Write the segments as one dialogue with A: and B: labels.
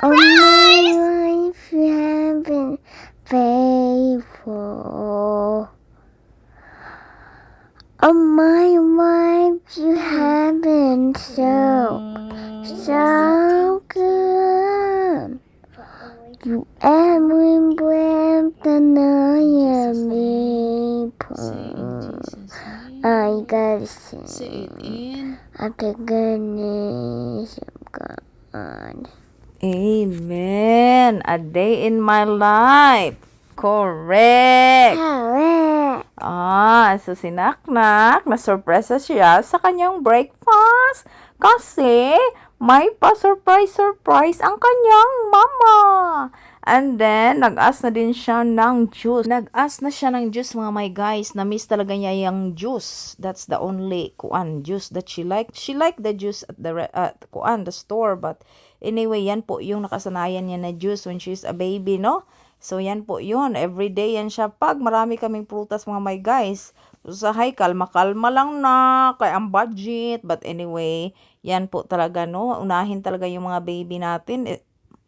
A: Oh, my life you have been faithful. Oh, my life you have been so good. You every breath that I am able. I gotta
B: Say
A: sing
B: it in.
A: of the goodness of God.
B: Amen. A day in my life. Correct.
A: Correct.
B: So si Naknak, na-surpresa siya sa kanyang breakfast kasi may pa-surprise ang kanyang mama. And then, nag-ask na din siya ng juice. Nag-ask na siya ng juice, mga my guys. Na-miss talaga niya yung juice. That's the only juice that she liked. She liked the juice at the the store, but anyway, yan po yung nakasanayan niya na juice when she's a baby, no? So, yan po yun. Everyday yan siya. Pag marami kaming prutas, mga my guys. So, sa kalma-kalma lang na. Kaya ang budget. But anyway, yan po talaga, no? Unahin talaga yung mga baby natin.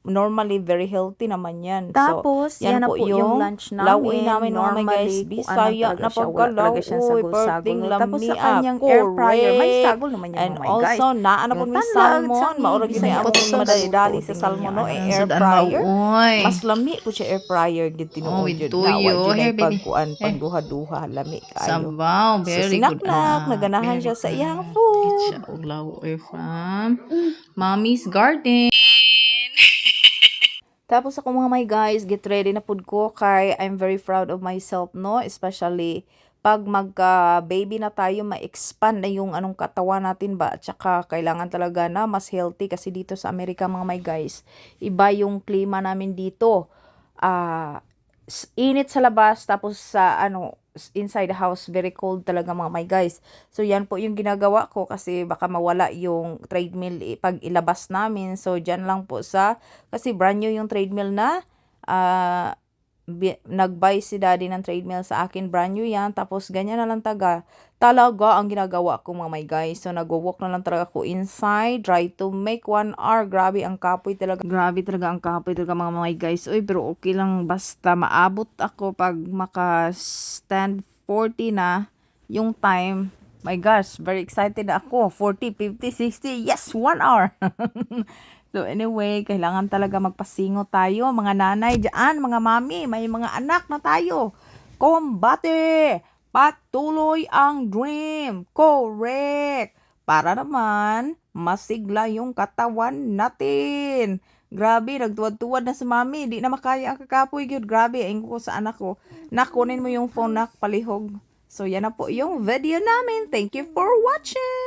B: Normally, very healthy naman yan.
C: Tapos,
B: so, yan
C: yan na po yung lunch
B: Lauwi
C: namin.
B: namin, mga my guys.
C: Normally,
B: Bisaya na
C: wala talaga siyang sagol-sagol. Tapos sa kanyang air fryer, may sagol naman yan,
B: And
C: mga guys.
B: also, naana po
C: Yung
B: may
C: tanlag,
B: salmon.
C: sabi,
B: Maurag yun
C: Bisaya
B: ay
C: po
B: amon
C: sa
B: madali-dali
C: luto.
B: sa salmon, no?
C: Tingnan
B: Air
C: niya.
B: fryer.
C: Uy.
B: Mas lami po siya air fryer. Gid tinuod
C: Oy,
B: yun.
C: tuyo.
B: Nawad yun
C: Here,
B: ay
C: baby.
B: pagduha-duha. Lami kayo.
C: Sabaw,
B: So,
C: very good.
B: sinaknak. Naganahan siya sa iyang
C: Eat
B: food.
C: siya ulaw from Mommy's Garden.
B: Tapos ako, mga my guys, get ready na pud ko kay I'm very proud of myself, no? Especially pag magka-baby na tayo, ma-expand na yung anong katawan natin ba? At saka kailangan talaga na mas healthy kasi dito sa Amerika, mga my guys, iba yung klima namin dito. Init sa labas, tapos sa inside the house, very cold talaga, mga my guys. So, yan po yung ginagawa ko kasi baka mawala yung treadmill pag ilabas namin. So, dyan lang po kasi brand new yung treadmill na nag-buy si daddy ng treadmill sa akin. Brand new yan. Tapos, ganyan na lang talaga ang ginagawa ko, mga my guys. So, nag-walk na lang talaga ako inside. Try to make 1 hour. Grabe ang kapoy talaga. Grabe talaga ang kapoy talaga, mga my guys. Uy, pero okay lang. Basta maabot ako pag maka-stand 40 na yung time. My gosh, very excited na ako. 40, 50, 60. Yes, 1 hour. So anyway, kailangan talaga magpasingo tayo. Mga nanay dyan, mga mami, may mga anak na tayo. Kombate! Patuloy ang dream. Correct. Para naman, masigla yung katawan natin. Grabe, nagtuwad-tuwad na si mami. Di na makaya ang kakapoy. Good. Grabe, ayun ko sa anak ko. Nakunin mo yung phone, nak, palihog. So, yan na po yung video namin. Thank you for watching!